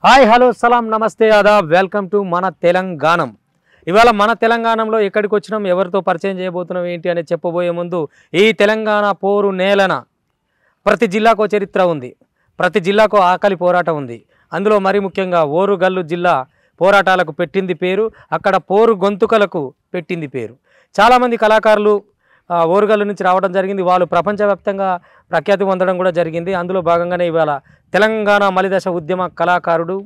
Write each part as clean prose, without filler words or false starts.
Hi hello సలాం నమస్తే Aadab welcome to మన తెలంగాణం. ఇవాళ మన తెలంగాణలో ఎక్కడికి వచ్చినాం, ఎవరితో పరిచయం చేయబోతున్నాం ఏంటి అని చెప్పబోయే ముందు ఈ తెలంగాణ పోరు నేలన ప్రతి జిల్లాకు చరిత్ర ఉంది, ప్రతి జిల్లాకు ఆకలి పోరాటం ఉంది. అందులో మరి ముఖ్యంగా ఓరుగల్లు జిల్లా పోరాటాలకు పెట్టింది పేరు, అక్కడ పోరు గొంతుకలకు పెట్టింది పేరు. చాలామంది కళాకారులు ఓరుగల్లు నుంచి రావడం జరిగింది, వాళ్ళు ప్రపంచవ్యాప్తంగా ప్రఖ్యాతి పొందడం కూడా జరిగింది. అందులో భాగంగానే ఇవాళ తెలంగాణ మలిదశ ఉద్యమ కళాకారుడు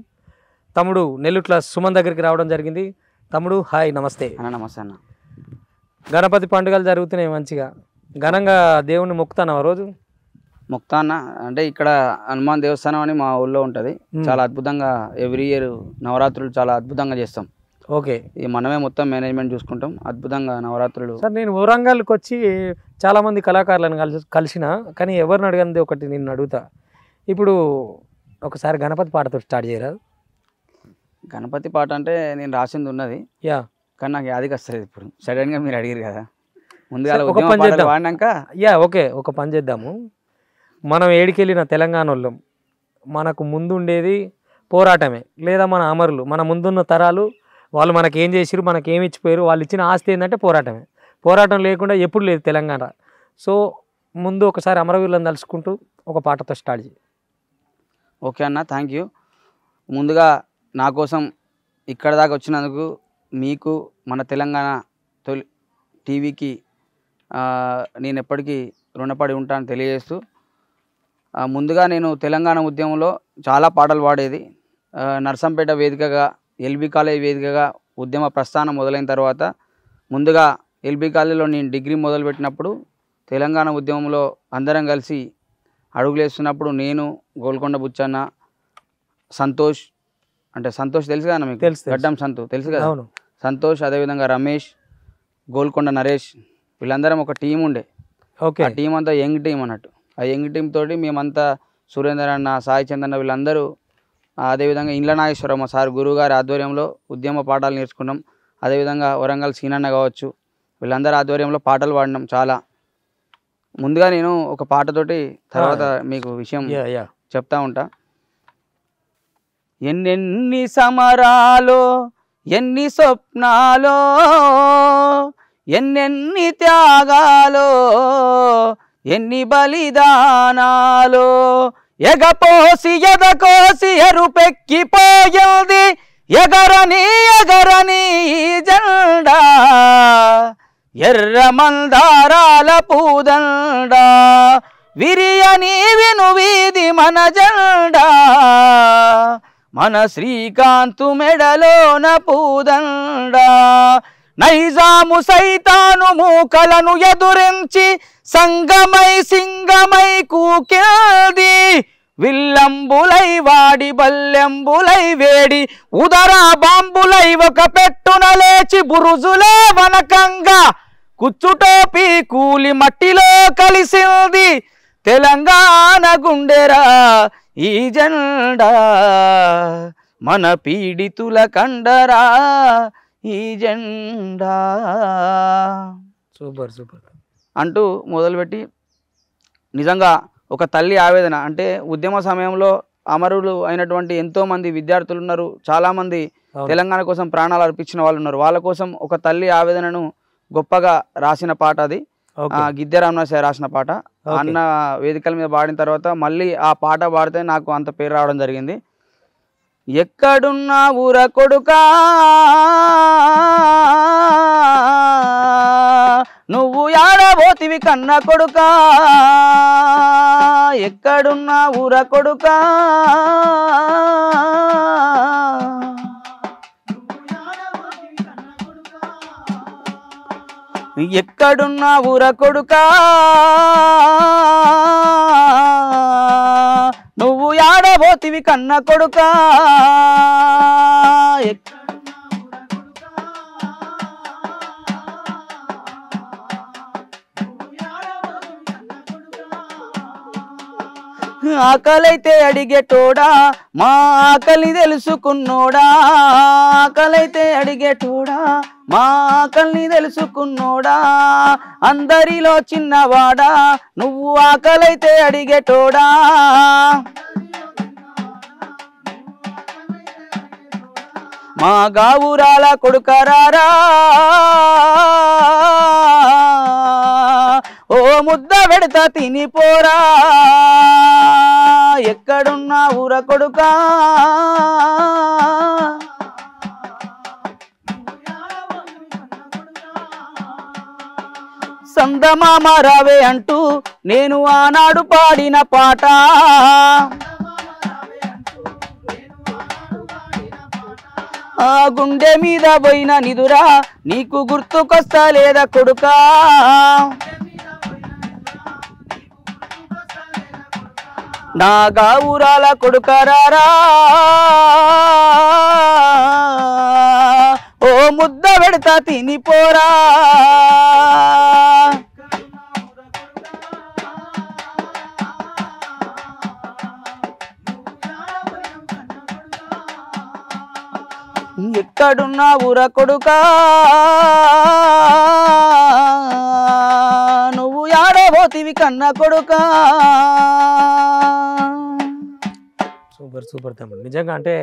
తమ్ముడు నెల్లుట్ల సుమన్ దగ్గరికి రావడం జరిగింది. తమ్ముడు హాయ్, నమస్తే. నమస్తే అన్న. గణపతి పండుగలు జరుగుతున్నాయి, మంచిగా ఘనంగా దేవుణ్ణి మొక్కుతాను రోజు. ముక్తా అన్న అంటే ఇక్కడ హనుమాన్ దేవస్థానం అని మా ఊళ్ళో ఉంటుంది, చాలా అద్భుతంగా ఎవ్రీ ఇయర్ నవరాత్రులు చాలా అద్భుతంగా చేస్తాం. ఓకే, ఈ మనమే మొత్తం మేనేజ్మెంట్ చూసుకుంటాం, అద్భుతంగా నవరాత్రులు. సార్ నేను వరంగల్కి వచ్చి చాలామంది కళాకారులను కలిసిన, కానీ ఎవరిని అడగనిది ఒకటి నిన్ను అడుగుతా. ఇప్పుడు ఒకసారి గణపతి పాటతో స్టార్ట్ చేయరా? గణపతి పాట అంటే నేను రాసింది ఉన్నది, యా, కానీ నాకు యాదికి వస్తుంది. ఇప్పుడు సడన్గా మీరు అడిగారు కదా, ముందుగా ఒక పని చేద్దాం వాడినాక యా ఓకే, ఒక పని చేద్దాము. మనం ఏడికెళ్ళిన తెలంగాణ వాళ్ళం, మనకు ముందు ఉండేది పోరాటమే, లేదా మన అమరులు, మన ముందున్న తరాలు వాళ్ళు మనకి ఏం చేసిరు, మనకి ఏమి ఇచ్చిపోయారు, వాళ్ళు ఇచ్చిన ఆస్తి ఏంటంటే పోరాటమే. పోరాటం లేకుండా ఎప్పుడు లేదు తెలంగాణ. సో ముందు ఒకసారి అమరవీరులను తలుచుకుంటూ ఒక పాటతో స్టార్ట్ చేయి. ఓకే అన్న, థ్యాంక్ యూ. ముందుగా నా కోసం ఇక్కడ దాకా వచ్చినందుకు మీకు, మన తెలంగాణ తొలి టీవీకి నేను ఎప్పటికీ రుణపడి ఉంటానని తెలియజేస్తూ, ముందుగా నేను తెలంగాణ ఉద్యమంలో చాలా పాటలు పాడేది. నర్సంపేట వేదికగా, ఎల్బీ కాలేజ్ వేదికగా ఉద్యమ ప్రస్థానం మొదలైన తర్వాత, ముందుగా ఎల్బీ కాలేజీలో నేను డిగ్రీ మొదలుపెట్టినప్పుడు తెలంగాణ ఉద్యమంలో అందరం కలిసి అడుగులేస్తున్నప్పుడు నేను, గోల్కొండ బుచ్చన్న, సంతోష్, అంటే సంతోష్ తెలుసు కదా మీకు, గడ్డం సంతోష్ తెలుసు కదా, సంతోష్, అదేవిధంగా రమేష్, గోల్కొండ నరేష్, వీళ్ళందరం ఒక టీం ఉండే. ఓకే, ఆ టీం అంతా యంగ్ టీం అన్నట్టు. ఆ యంగ్ టీం తోటి మేమంతా సురేందర్ అన్న, సాయి చందన్న, వీళ్ళందరూ, అదేవిధంగా ఇండ్ల నాగేశ్వరమ్మ సార్ గురువుగారి ఆధ్వర్యంలో ఉద్యమ పాఠాలు నేర్చుకున్నాం. అదేవిధంగా వరంగల్ సీనన్న కావచ్చు, వీళ్ళందరూ ఆధ్వర్యంలో పాటలు పాడినాం చాలా. ముందుగా నేను ఒక పాటతోటి తర్వాత మీకు విషయం చెప్తా ఉంటా. ఎన్నెన్ని సమరాలో, ఎన్ని స్వప్నాలో, ఎన్నెన్ని త్యాగాలో, ఎన్ని బలిదానాలో, ఎగపోసి ఎదకోసి ఎరుపెక్కిపోయింది ఎగరని ఎగరని జెండా, ఎర్ర మందారాల పూదండా, విరియని విను వీధి మన జెండా, మన శ్రీకాంతు మెడలోన పూదండా, నైజాము సైతాను మూకలను ఎదురించి సంగమై సింగమై కూకేది, విల్లంబులై వాడి బల్లెంబులై వేడి, ఉదరా బాంబులై ఒక పెట్టున లేచి బురుజులే వనకంగా, కుచ్చుటోపి కూలి మట్టిలో కలిసింది తెలంగాణ గుండెరా ఈ జెండా, మన పీడితుల కండరా ఈ జెండా. సూపర్ సూపర్ అంటూ మొదలుపెట్టి, నిజంగా ఒక తల్లి ఆవేదన. అంటే ఉద్యమ సమయంలో అమరులు అయినటువంటి ఎంతోమంది విద్యార్థులు ఉన్నారు, చాలామంది తెలంగాణ కోసం ప్రాణాలు అర్పించిన వాళ్ళు ఉన్నారు. వాళ్ళ కోసం ఒక తల్లి ఆవేదనను గొప్పగా రాసిన పాట అది. గిద్దె రామనాథ్ రాసిన పాట. అన్న వేదికల మీద పాడిన తర్వాత మళ్ళీ ఆ పాట పాడితే నాకు అంత పేరు రావడం జరిగింది. ఎక్కడున్నా ఊర కొడుకా నువ్వు యాడబోతివి కన్న కొడుకా, ఎక్కడున్నా ఊర కొడుకా ఎక్కడున్నా ఊర కొడుకా, నువ్వు యాడబోతివి కన్న కొడుకా, ఆకలైతే అడిగేటోడా మా ఆకలి తెలుసుకున్నోడా, ఆకలైతే అడిగేటోడా మా ఆకలిని తెలుసుకున్నోడా, అందరిలో చిన్నవాడా నువ్వు ఆకలైతే అడిగేటోడా, మా గావురాల కొడుకరారా ఓ ముద్ద పెడతా తినిపోరా ఎక్కడున్నా ఊర కొడుకా సందమామ రావే అంటూ నేను ఆనాడు పాడిన పాట ఆ గుండె మీద పోయిన నిదురా నీకు గుర్తుకొస్తా లేదా కొడుకా నా గావురాల కొడుకరారా ఓ ముద్ద పెడతా తినిపోరా ఎక్కడున్నా ఊర కొడుకా నువ్వు యాడబోతివి కన్న కొడుకా సూపర్ సూపర్ తమ్ముడు. నిజంగా అంటే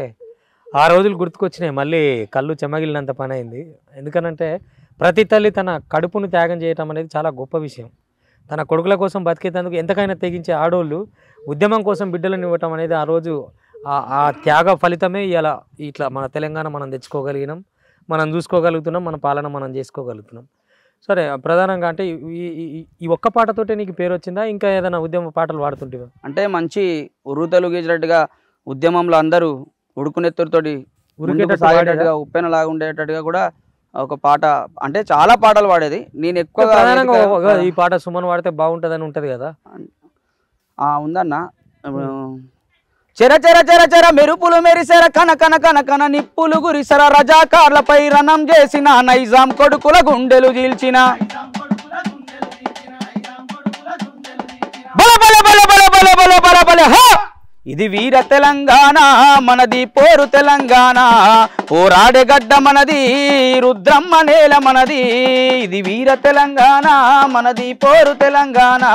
ఆ రోజులు గుర్తుకొచ్చినాయి, మళ్ళీ కళ్ళు చెమ్మగిలినంత పని అయింది. ఎందుకనంటే ప్రతి తల్లి తన కడుపును త్యాగం చేయటం అనేది చాలా గొప్ప విషయం. తన కొడుకుల కోసం బతికేందుకు ఎంతకైనా తెగించే ఆడోళ్ళు ఉద్యమం కోసం బిడ్డలను ఇవ్వటం అనేది ఆ రోజు ఆ త్యాగ ఫలితమే ఇలా ఇట్లా మన తెలంగాణ మనం తెచ్చుకోగలిగినాం, మనం చూసుకోగలుగుతున్నాం, మన పాలన మనం చేసుకోగలుగుతున్నాం. సరే, ప్రధానంగా అంటే ఈ ఒక్క పాటతోటే నీకు పేరు వచ్చిందా, ఇంకా ఏదైనా ఉద్యమ పాటలు పాడుతుంటేవా? అంటే మంచి ఉర్రూతలు గీసినట్టుగా ఉద్యమంలో అందరూ ఉడుకునెత్తుడితోటి సాగేటట్టుగా ఉప్పెనలాగా ఉండేటట్టుగా కూడా ఒక పాట, అంటే చాలా పాటలు పాడేది. నేను ఎక్కువగా ఈ పాట సుమన్ వాడితే బాగుంటుందని ఉంటది కదా, ఉందన్న. చెర చెర చెర చెర మెరుపులు మెరిసెర కన కన కన కన నిప్పులు గురిసెర రజాకార్లపై రణం చేసిన నైజాం కొడుకుల గుండెలు చీల్చిన బల బల బల బల బల బల బల బల హ ఇది వీర తెలంగాణ మనది పోరు తెలంగాణ పోరాడే గడ్డ మనది రుద్రమ్మ నేల మనది ఇది వీర తెలంగాణ మనది పోరు తెలంగాణ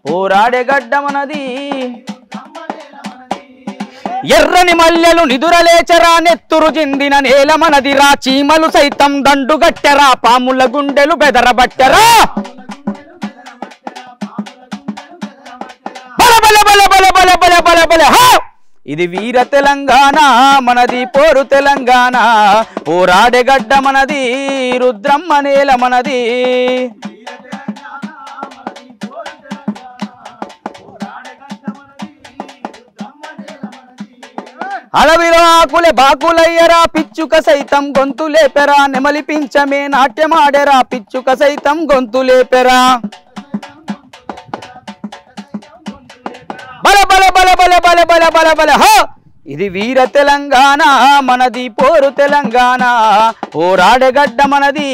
పోరాడే గడ్డ మనది ఎర్రని మల్లెలు నిదురలేచరా నెత్తురు జిందిన నేల మనదిరా చీమలు సైతం దండుగట్టెరా పాముల గుండెలు బెదరబట్టెరా బల బల బల బల బల బల బల బల హ ఇది వీర తెలంగాణ మనది పోరు తెలంగాణ పోరాడే గడ్డ మనది రుద్రమ్మ నేల మనది అడవిలో ఆకులే బాకులయ్యరా పిచ్చుక సైతం గొంతు లేపెరా నెమలి పించమే నాట్యమాడెరా పిచ్చుక సైతం గొంతు లేపెరా బల బల బల బల బల బల బల బల హ ఇది వీర తెలంగాణ మనది పోరు తెలంగాణ పోరాడగడ్డ మనది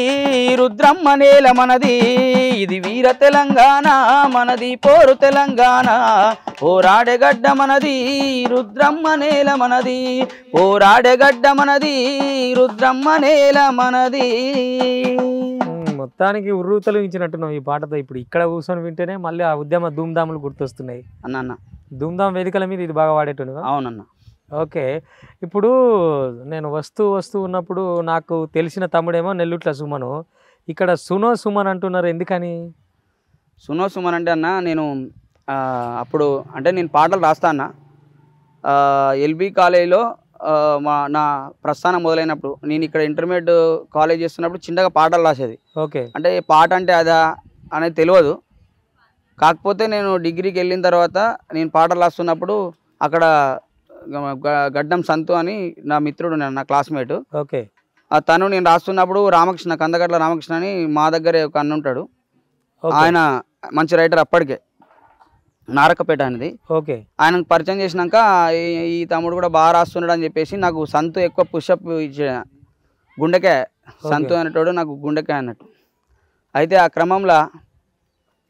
రుద్రమ్మ నేల మనది ఇది వీర తెలంగాణ మనది పోరు తెలంగాణ పోరాడగడ్డ మనది రుద్రమ్మ నేల మనది పోరాడగడ్డ మనది రుద్రమ్మ నేల మనది. మొత్తానికి ఉర్రూతలు ఇచ్చినట్టున్నావు ఈ పాటతో. ఇప్పుడు ఇక్కడ కూర్చొని వింటేనే మళ్ళీ ఆ ఉద్యమ ధూమ్ధాములు గుర్తొస్తున్నాయి అన్న. ధూమ్ధామ్ వేదికల మీద ఇది బాగా వాడేట్టుగా. అవునన్న. ఓకే, ఇప్పుడు నేను వస్తూ ఉన్నప్పుడు నాకు తెలిసిన తమ్ముడేమో నెల్లుట్ల సుమను, ఇక్కడ సునో సుమన్ అంటున్నారు, ఎందుకని? సునో సుమన్ అంటే అన్న, నేను అప్పుడు అంటే నేను పాటలు రాస్తా అన్న. ఎల్బీ కాలేజీలో నా ప్రస్థానం మొదలైనప్పుడు నేను ఇక్కడ ఇంటర్మీడియట్ కాలేజ్ చేస్తున్నప్పుడు చిన్నగా పాటలు రాసేది. ఓకే, అంటే పాట అంటే అదా అనేది తెలియదు. కాకపోతే నేను డిగ్రీకి వెళ్ళిన తర్వాత నేను పాటలు రాస్తున్నప్పుడు అక్కడ గడ్డం సంతు అని నా మిత్రుడు, నా క్లాస్మేట్. ఓకే, తను నేను రాస్తున్నప్పుడు రామకృష్ణ, కందగట్ల రామకృష్ణ అని మా దగ్గరే ఒక అన్న ఉంటాడు. ఆయన మంచి రైటర్ అప్పటికే, నారకపేట అనేది. ఓకే, ఆయనకు పరిచయం చేసినాక ఈ తమ్ముడు కూడా బాగా రాస్తున్నాడు అని చెప్పేసి నాకు సంతు ఎక్కువ పుషప్ ఇచ్చే, గుండెకాయ సంతు అనేటోడు నాకు గుండెకాయ అన్నట్టు. అయితే ఆ క్రమంలో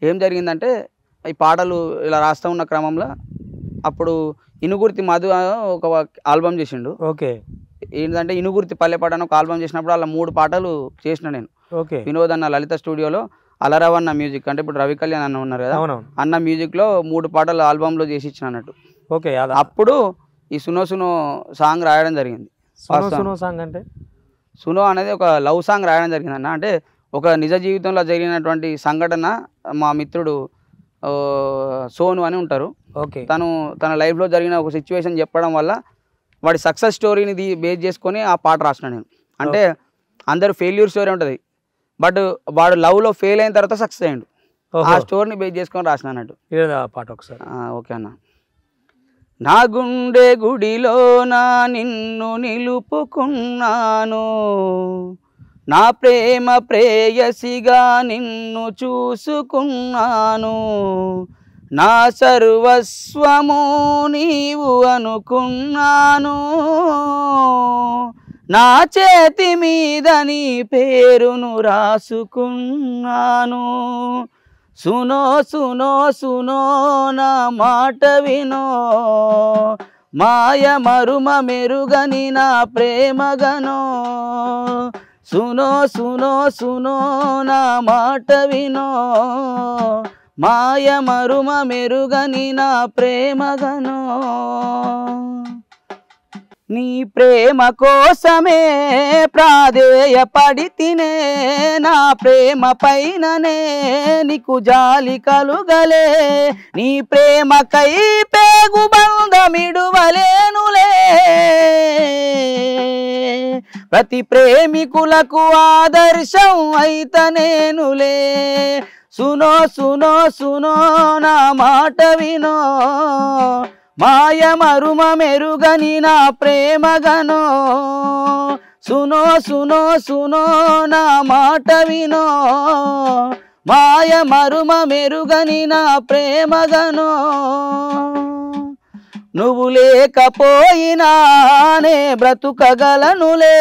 ఏం జరిగిందంటే, ఈ పాటలు ఇలా రాస్తూ ఉన్న క్రమంలో అప్పుడు ఇనుగుర్తి మధు ఒక ఆల్బమ్ చేసిండు. ఓకే, ఏంటంటే ఇనుగుర్తి పల్లెపాట అని ఒక ఆల్బమ్ చేసినప్పుడు అలా 3 పాటలు చేసిన నేను. ఓకే, వినోద్ అన్న లలిత స్టూడియోలో, అలరవన్న మ్యూజిక్ అంటే ఇప్పుడు రవి కళ్యాణ్ అన్న ఉన్నారు కదా, అన్న మ్యూజిక్లో 3 పాటలు ఆల్బమ్లో చేసి ఇచ్చిన అన్నట్టు. ఓకే, అప్పుడు ఈ సునో సునో సాంగ్ రాయడం జరిగింది. సునో సాంగ్ అంటే సునో అనేది ఒక లవ్ సాంగ్ రాయడం జరిగిందన్న. అంటే ఒక నిజ జీవితంలో జరిగినటువంటి సంఘటన మా మిత్రుడు సోను అని ఉంటారు. ఓకే. తన లైఫ్లో జరిగిన ఒక సిచ్యువేషన్ చెప్పడం వల్ల వాడి సక్సెస్ స్టోరీని బేస్ చేసుకొని ఆ పాట రాసిన నేను. అంటే అందరు ఫెయిల్యూర్ స్టోరీ ఉంటుంది, బట్ వాడు లవ్లో ఫెయిల్ అయిన తర్వాత సక్సెస్ అయ్యాడు. ఆ స్టోరీని బేస్ చేసుకొని రాసిన అన్నట్టు. పాట ఒకసారి. ఓకే అన్న. నా గుండె గుడిలో నా నిన్ను నిలుపుకున్నాను, నా ప్రేమ ప్రేయసిగా నిన్ను చూసుకున్నాను, నా సర్వస్వము నీవు అనుకున్నాను, నా చేతి మీద నీ పేరును రాసుకున్నాను. సునో సునో సునో నా మాట వినో, మాయ మరుమ మెరుగని నా ప్రేమగనో. సునో సునో సునో నా మాట వినో, మాయ మరుమ మెరుగని నా ప్రేమగనో. నీ ప్రేమ కోసమే ప్రాధేయపడి తినే, నా ప్రేమ పైననే నీకు జాలి కలుగలే. నీ ప్రేమకై పేగు బంధమిడువలేనులే, ప్రతి ప్రేమికులకు ఆదర్శం అయితనేనులే. సునో సునో సునో నా మాట వినో, మాయ మరుమ మెరుగని నా ప్రేమగనో. సునో సునో సునో నా మాట వినో, మాయ మరుమ మెరుగని నా ప్రేమగనో. నువ్వు లేకపోయినా నే బ్రతుకగలనులే,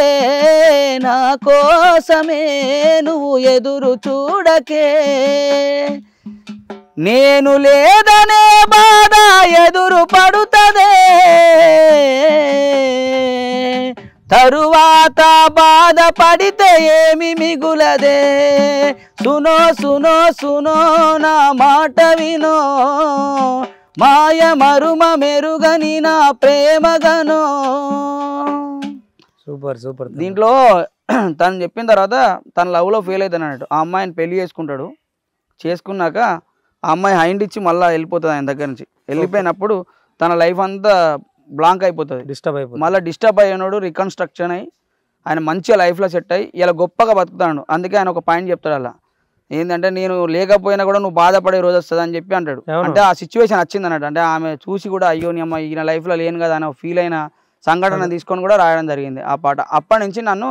నా కోసమే నువ్వు ఎదురు చూడకే. నేను లేదనే బాధ ఎదురు పడుతదే, తరువాత బాధపడితే ఏమి మిగులదే. సునో సునో సునో నా మాట వినో, మాయ మరుమ మెరుగని నా ప్రేమగనో. Super super. దీంట్లో తను చెప్పిన తర్వాత తన లవ్లో ఫెయిల్ అవుతాను అన్నట్టు. ఆ అమ్మాయిని పెళ్లి చేసుకుంటాడు. చేసుకున్నాక ఆ అమ్మాయి హైండ్ ఇచ్చి మళ్ళీ వెళ్ళిపోతుంది ఆయన దగ్గర నుంచి. వెళ్ళిపోయినప్పుడు తన లైఫ్ అంతా బ్లాంక్ అయిపోతుంది, మళ్ళీ డిస్టర్బ్ అయ్యాడు. రికన్స్ట్రక్షన్ అయ్యి ఆయన మంచిగా లైఫ్లో సెట్ అయ్యి ఇలా గొప్పగా బతుకుతాడు. అందుకే ఆయన ఒక పాయింట్ చెప్తాడు, అలా ఏంటంటే నేను లేకపోయినా కూడా నువ్వు బాధపడే రోజు వస్తుంది అని చెప్పి అంటాడు. అంటే ఆ సిచ్యువేషన్ వచ్చింది అన్నట్టు. అంటే ఆమె చూసి కూడా అయ్యో నీ అమ్మ ఈయన లైఫ్లో లేను కదా అని ఫీల్ అయిన సంఘటన తీసుకొని కూడా రాయడం జరిగింది ఆ పాట. అప్పటి నుంచి నన్ను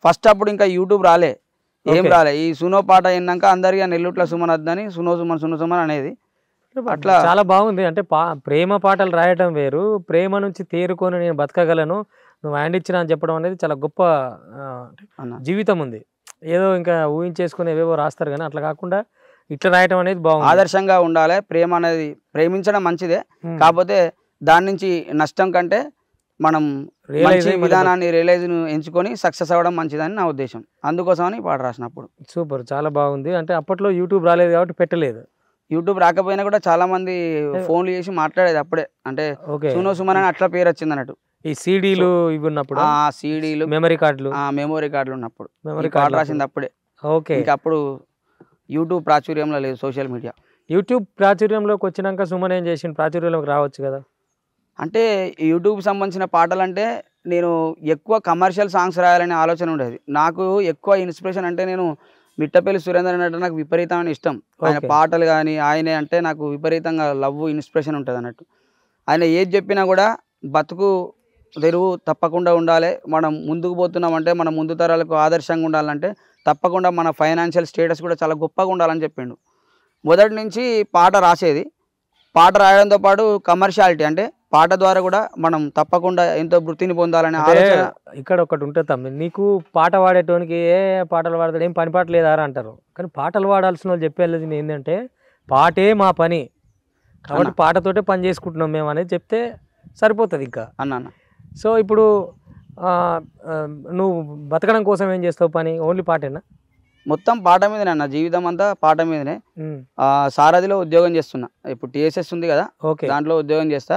ఫస్ట్ అప్పుడు ఇంకా యూట్యూబ్ రాలే, ఏం రాలే. ఈ సునో పాట అయినాక అందరికీ నెల్లూట్ల సుమన్ వద్దని సునో సుమన్ అనేది అట్లా చాలా బాగుంది. అంటే ప్రేమ పాటలు రాయటం వేరు, ప్రేమ నుంచి తేరుకొని నేను బతకగలను నువ్వు హ్యాండ్ ఇచ్చిన అని చెప్పడం అనేది చాలా గొప్ప జీవితం ఉంది. ఏదో ఇంకా ఊహించేసుకుని ఏవేవో రాస్తారు కానీ అట్లా కాకుండా ఇట్లా రాయటం అనేది బాగుంది. ఆదర్శంగా ఉండాలి. ప్రేమ అనేది ప్రేమించడం మంచిదే, కాకపోతే దాని నుంచి నష్టం కంటే మనం మంచి విధానాన్ని రియలైజ్ను ఎంచుకొని సక్సెస్ అవ్వడం మంచిదని నా ఉద్దేశం. అందుకోసమని పాట రాసినప్పుడు. సూపర్, చాలా బాగుంది. అంటే అప్పట్లో యూట్యూబ్ రాలేదు కాబట్టి పెట్టలేదు. యూట్యూబ్ రాకపోయినా కూడా చాలా మంది ఫోన్లు చేసి మాట్లాడేది అప్పుడే. అంటే సునో సుమన్ అని అట్లా పేరు వచ్చింది అన్నట్టు. ఈ సీడీలు ఇవి ఉన్నప్పుడు, సీడీలు మెమరీ కార్డులు ఉన్నప్పుడు పాట రాసింది అప్పుడే. ఓకే. ఇంకా అప్పుడు యూట్యూబ్ ప్రాచుర్యంలో లేదు, సోషల్ మీడియా. యూట్యూబ్ ప్రాచుర్యంలోకి వచ్చినాక సుమన్ ఏం చేసిండు, ప్రాచుర్యంలోకి రావచ్చు కదా. అంటే యూట్యూబ్కి సంబంధించిన పాటలు అంటే నేను ఎక్కువ కమర్షియల్ సాంగ్స్ రాయాలనే ఆలోచన ఉండేది. నాకు ఎక్కువ ఇన్స్పిరేషన్ అంటే నేను మిట్టపల్లి సురేందర్ అంటే నాకు విపరీతమైన ఇష్టం. ఆయన పాటలు కానీ ఆయనే అంటే నాకు విపరీతంగా లవ్ ఇన్స్పిరేషన్ ఉంటుంది అన్నట్టు. ఆయన ఏది చెప్పినా కూడా బతుకు తెరువు తప్పకుండా ఉండాలి, మనం ముందుకు పోతున్నామంటే మన ముందు తరాలకు ఆదర్శంగా ఉండాలంటే తప్పకుండా మన ఫైనాన్షియల్ స్టేటస్ కూడా చాలా గొప్పగా ఉండాలని చెప్పిండు. మొదటి నుంచి పాట రాసేది, పాట రాయడంతో పాటు కమర్షియాలిటీ అంటే పాట ద్వారా కూడా మనం తప్పకుండా ఎంతో వృత్తిని పొందాలనే ఆలోచన. ఇక్కడ ఒకటి ఉంటుంది తమ్మి, నీకు పాట పాడేటోనికి ఏ పాటలు పాడతాడు ఏం పని పాట లేదారా అంటారు, కానీ పాటలు పాడాల్సిన వాళ్ళు చెప్పేది ఏంటంటే పాటే మా పని కాబట్టి పాటతోటే పని చేసుకుంటున్నాం మేము అనేది చెప్తే సరిపోతుంది ఇంకా అన్న. సో ఇప్పుడు నువ్వు బతకడం కోసం ఏం చేస్తావు పని, ఓన్లీ పాటేనా? మొత్తం పాట మీదనే అన్న, జీవితం అంతా పాట మీదనే. సారథిలో ఉద్యోగం చేస్తున్నా. ఇప్పుడు టీఎస్ఎస్ ఉంది కదా, దాంట్లో ఉద్యోగం చేస్తా.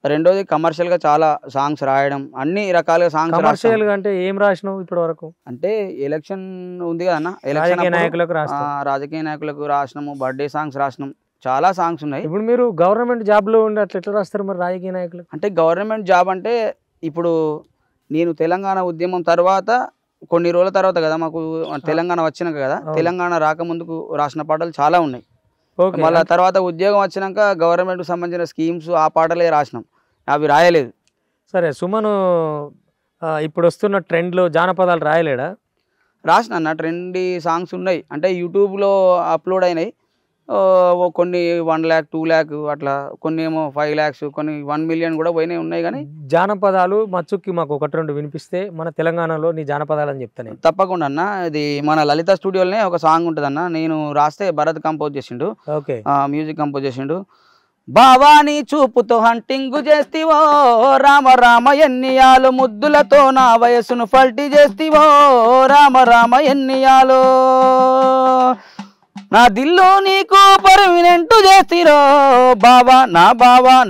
రెండోది కమర్షియల్గా చాలా సాంగ్స్ రాయడం, అన్ని రకాలుగా సాంగ్స్ కమర్షియల్ గా అంటే ఏం రాసినావు ఇప్పటి వరకు? అంటే ఎలక్షన్ ఉంది కదా అన్న, ఎలక్షన్ రాజకీయ నాయకులకు రాస్తావు. రాజకీయ నాయకులకు రాసినాము, బర్త్డే సాంగ్స్ రాసినాం, చాలా సాంగ్స్ ఉన్నాయి. ఇప్పుడు మీరు గవర్నమెంట్ జాబ్ లో ఉండి అట్లా ఎట్లా రాస్తారు మరి రాజకీయ నాయకులు? అంటే గవర్నమెంట్ జాబ్ అంటే ఇప్పుడు నేను తెలంగాణ ఉద్యమం తర్వాత కొన్ని రోజుల తర్వాత కదా మాకు తెలంగాణ వచ్చినాక కదా, తెలంగాణ రాకముందుకు రాసిన పాటలు చాలా ఉన్నాయి. ఓకే. మళ్ళీ తర్వాత ఉద్యోగం వచ్చినాక గవర్నమెంట్కి సంబంధించిన స్కీమ్స్ ఆ పాటలే రాసినాం, అవి రాయలేదు. సరే సుమను ఇప్పుడు వస్తున్న ట్రెండ్లో జానపదాలు రాయలేడా? రాసిన అన్న ట్రెండీ సాంగ్స్ ఉన్నాయి, అంటే యూట్యూబ్లో అప్లోడ్ అయినాయి. కొన్ని 1 lakh 2 lakh అట్లా, కొన్ని ఏమో 5 lakhs, కొన్ని 1 million కూడా పోయినాయి ఉన్నాయి. కానీ జానపదాలు మచ్చుక్కి మాకు 1-2 వినిపిస్తే మన తెలంగాణలో నీ జానపదాలు అని చెప్తాను. తప్పకుండా అన్న, ఇది మన లలిత స్టూడియోలోనే ఒక సాంగ్ ఉంటుంది అన్న, నేను రాస్తే భరత్ కంపోజ్ చేసిండు, ఓకే, మ్యూజిక్ కంపోజ్ చేసిండు. బావాని చూపుతో హంటింగు చేస్తివో రామ రామ ఎన్నియాలు, ముద్దులతో నా వయసును ఫల్టి చేస్తివో రామ రామ ఎన్నియాలు, నా దిల్లో నీకు పర్మినెంట్ చేసిరో బావా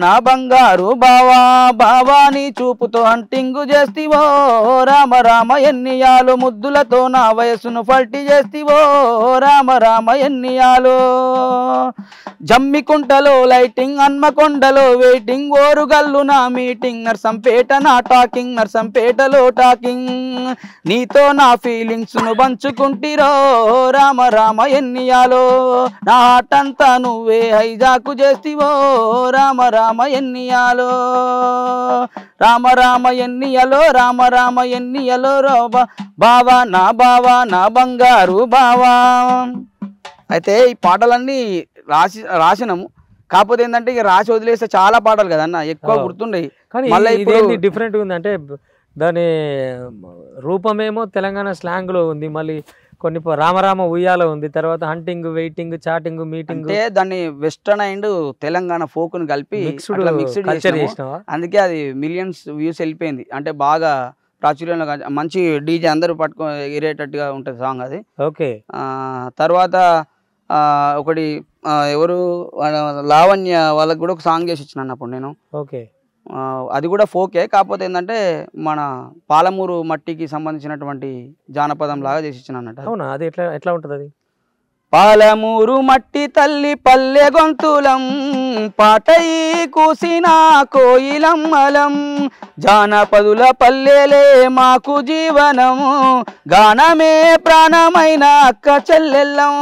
నా బంగారు బావా, బావా నీ చూపుతో హంటింగు చేస్తివో రామ రామ ఎన్నియాలు, ముద్దులతో నా వయసును ఫల్టి చేస్తివో రామ రామ ఎన్నియాలు, జమ్మికుంటలో లైటింగ్, హన్మకొండలో వెయిటింగ్, ఓరుగల్లు నా మీటింగ్, నర్సంపేట నా టాకింగ్, నర్సంపేటలో టాకింగ్, నీతో నా ఫీలింగ్స్ ను పంచుకుంటిరో రామ రామ ఎన్నియాలో, నా ఆటంతా నువ్వే హైజాకు చేస్తివో రామ రామ ఎన్నియాలో, రామ రామ ఎన్నియలో, రామ రామ ఎన్నియలో బావా నా బంగారు బావా. అయితే ఈ పాటలన్నీ రాసినాము, కాకపోతే ఏంటంటే ఇక రాసి వదిలేస్తే చాలా పాటలు కదన్న ఎక్కువ గుర్తుండయి. కానీ మళ్ళీ ఇప్పుడు డిఫరెంట్ ఉంది, అంటే దాని రూపమేమో తెలంగాణ స్లాంగ్ లో ఉంది, మళ్ళీ కొన్ని రామరామ ఉయ్యాల ఉంది, తర్వాత హంటింగ్, వెయిటింగ్, చాటింగ్, మీటింగ్, అంటే దాన్ని వెస్టర్న్ అండ్ తెలంగాణ ఫోక్ ను కలిపి మిక్స్డ్ చేసినాము. అందుకే అది మిలియన్స్ వ్యూస్ వెళ్ళిపోయింది, అంటే బాగా ప్రాచుర్యంలో మంచి డీజే అందరూ ఎగిరేటట్టుగా ఉంటుంది సాంగ్ అది. ఓకే. తర్వాత ఒకటి ఎవరు లావణ్య వాళ్ళకి కూడా ఒక సాంగ్ చేసి ఇచ్చిన అన్నప్పుడు నేను. ఓకే. అది కూడా ఫోకే, కాకపోతే ఏంటంటే మన పాలమూరు మట్టికి సంబంధించినటువంటి జానపదం లాగా చేసి ఇచ్చిన అన్నట్టు. అవునా, అది ఎట్లా ఉంటుంది అది? పాలమూరు మట్టి తల్లి పల్లె గొంతులం, పాటయి కూసిన కోయిలమ్మలం, జానపదుల పల్లెలే మాకు జీవనం, గానమే ప్రాణమైన అక్క చెల్లెల్లం,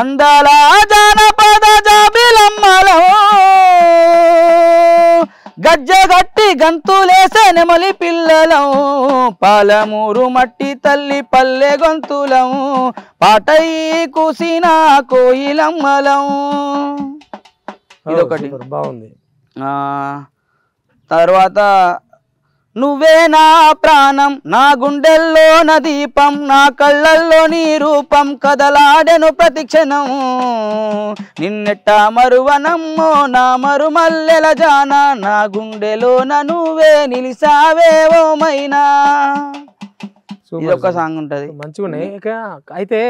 అందాల జానపద జాబిలమ్మలం, గజ్జగట్టి గంతులేసే నెమలి పిల్లలం, పాలమూరు మట్టి తల్లి పల్లె గొంతులం, పాటయి కూసిన కోయిలమ్మలం. ఇదొకటి బాగుంది. తర్వాత నువ్వే నా ప్రాణం, నా గుండెల్లో నా దీపం, నా కళ్ళల్లో నీ రూపం, కదలాడెను ప్రతిక్షణం, నిన్నెట్ట మరువనమ్మో నా మరుమల్లెల జాన, నా గుండెలో నువ్వే నిలిసావేవో మైనా. ఇదొక సాంగ్ ఉంటుంది, మంచిగున్నాయి. అయితే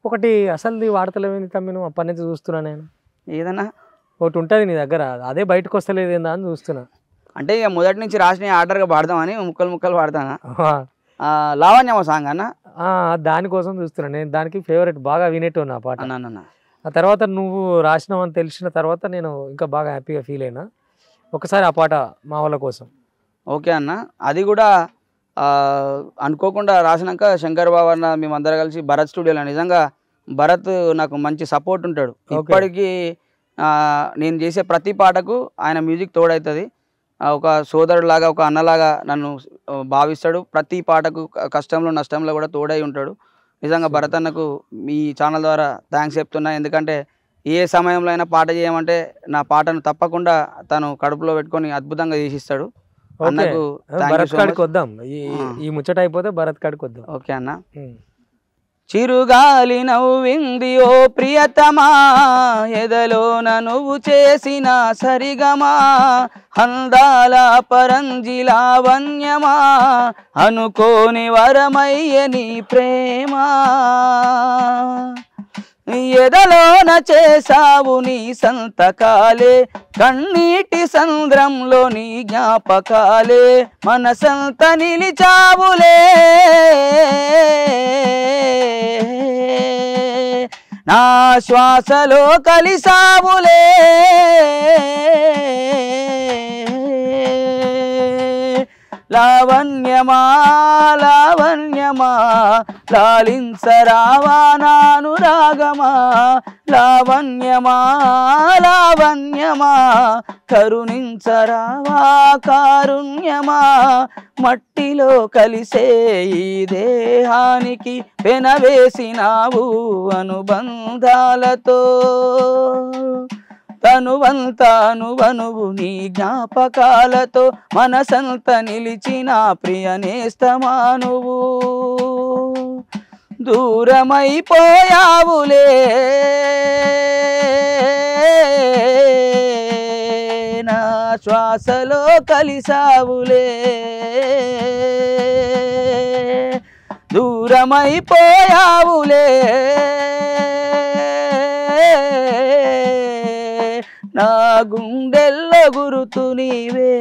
ఒకటి అసలు వాడతలేవేంది తమ్మి, నువ్వు అప్పటి నుంచి చూస్తున్నా నేను. ఏదన్నా ఒకటి ఉంటుంది నీ దగ్గర, అదే బయటకు వస్తలేదు ఏందా అని చూస్తున్నా. అంటే ఇక మొదటి నుంచి రాసిన ఆర్డర్గా పాడదామని ముక్కలు పాడతానా. లావణ్యమ సాంగ్ అన్న, దానికోసం చూస్తున్నా నేను, దానికి ఫేవరెట్, బాగా వినేట్టు నా పాట. ఆ తర్వాత నువ్వు రాసినావు అని తెలిసిన తర్వాత నేను ఇంకా బాగా హ్యాపీగా ఫీల్ అయినా. ఒకసారి ఆ పాట మా వాళ్ళ కోసం. ఓకే అన్న, అది కూడా అనుకోకుండా రాసినాక శంకర్ బాబు అన్న మేమందరం కలిసి భరత్ స్టూడియోలో, నిజంగా భరత్ నాకు మంచి సపోర్ట్ ఉంటాడు ఇప్పటికీ. నేను చేసే ప్రతి పాటకు ఆయన మ్యూజిక్ తోడవుతుంది, ఒక సోదరులాగా ఒక అన్నలాగా నన్ను భావిస్తాడు, ప్రతి పాటకు కష్టంలో నష్టంలో కూడా తోడై ఉంటాడు. నిజంగా భరత్ అన్నకు మీ ఛానల్ ద్వారా థ్యాంక్స్ చెప్తున్నా, ఎందుకంటే ఏ సమయంలో అయినా పాట చేయమంటే నా పాటను తప్పకుండా తను కడుపులో పెట్టుకొని అద్భుతంగా చేసిస్తాడు. అన్నకు భరత్ కాడికి వద్దాం, ఈ ముచ్చట అయిపోతే భరత్ కాడికి వద్దాం. ఓకే అన్న. చిరుగాలి నవ్వింది ఓ ప్రియతమా, ఎదలోన నువ్వు చేసిన సరిగమా, అందాల పరంజి లావణ్యమా, అనుకోని వరమయ్య నీ ప్రేమ, ఎదలోన చేసావు నీ సంతకాలే కన్నీటి సంద్రంలో నీ జ్ఞాపకాలే మనసంత నిలిచావులే నా శ్వాసలో కలిసావులే లావణ్యమా లావణ్యమా లాలించరావా నాను రాగమా లావణ్యమా లావణ్యమా కరుణించరావా కారుణ్యమా మట్టిలో కలిసే ఈ దేహానికి పెనవేసినావు అనుబంధాలతో తనువంతానువనువు నీ జ్ఞాపకాలతో మనసంత నిలిచిన ప్రియ నేస్తమా నువ్వు దూరమైపోయావులే నా శ్వాసలో కలిసావులే దూరమైపోయావులే నా గుండెల్లో గురుతు నీవే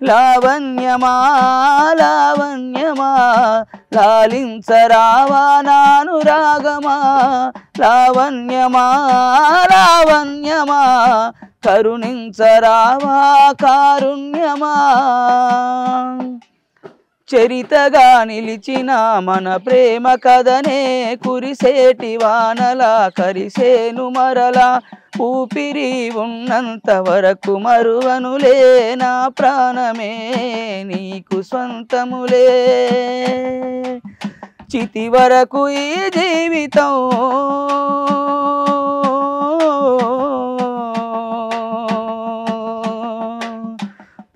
లావణ్యమా లావణ్యమా లాలించరావా నాను రాగమా లావణ్యమా లావణ్యమా కరుణించరావా కారుణ్యమా చరితగా నిలిచిన మన ప్రేమ కథనే కురిసేటి వానలా కరిసేను మరలా ఊపిరి ఉన్నంత వరకు మరువనులే నా ప్రాణమే నీకు స్వంతములే చితి వరకు ఈ జీవితం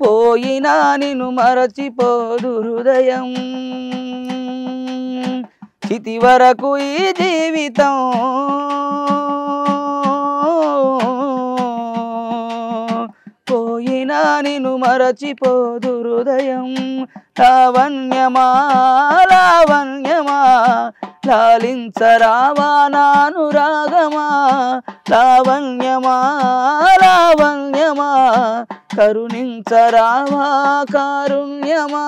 పోయినా నిన్ను మరచిపోదు హృదయం చితి వరకు ఈ జీవితం పోయినా నిన్ను మరచిపోదు హృదయం లావణ్యమా లావణ్యమా లాలించరావా నాను రాగమా లావణ్యమా లావణ్యమా కరుణించరావా కారుణ్యమా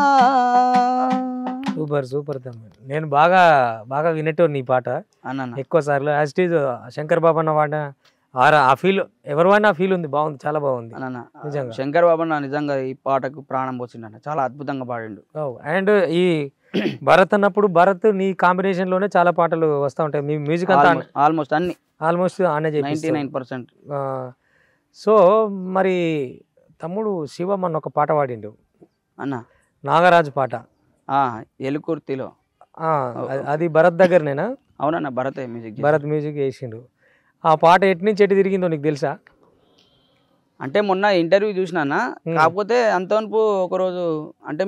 సూపర్ సూపర్ తమ్ముడు. నేను బాగా బాగా వినేటోడు నీ పాట అన్న ఎక్కువ సార్లు యాజ్ ఇట్ ఈజ్ శంకర్ బాబు అన్న వాడ ఆ ఫీల్ ఎవరు వాడినా ఆ ఫీల్ ఉంది, బాగుంది, చాలా బాగుంది అన్న నిజంగా. శంకర్ బాబు అన్న నిజంగా ఈ పాటకు ప్రాణం పోసిండన్న, చాలా అద్భుతంగా పాడిండు. అండ్ ఈ భరత్ అన్నప్పుడు భరత్ నీ కాంబినేషన్ లోనే చాలా పాటలు వస్తూ ఉంటాయి. మీ మ్యూజిక్ అంతా ఆల్మోస్ట్ అన్ని ఆల్మోస్ట్ ఆనే చెప్పి 99%. సో మరి తమ్ముడు శివ మొన్న ఒక పాట పాడిండు అన్న, నాగరాజు పాట, ఎలుకుర్తిలో. అది భరత్ దగ్గరనేనా? అవునన్న, భరత్ మ్యూజిక్ వేసిండు. ఆ పాట ఎటు నుంచి ఎటు తిరిగిందో నీకు తెలుసా? అంటే మొన్న ఇంటర్వ్యూ చూసినా, కాకపోతే అంతవరకు ఒకరోజు అంటే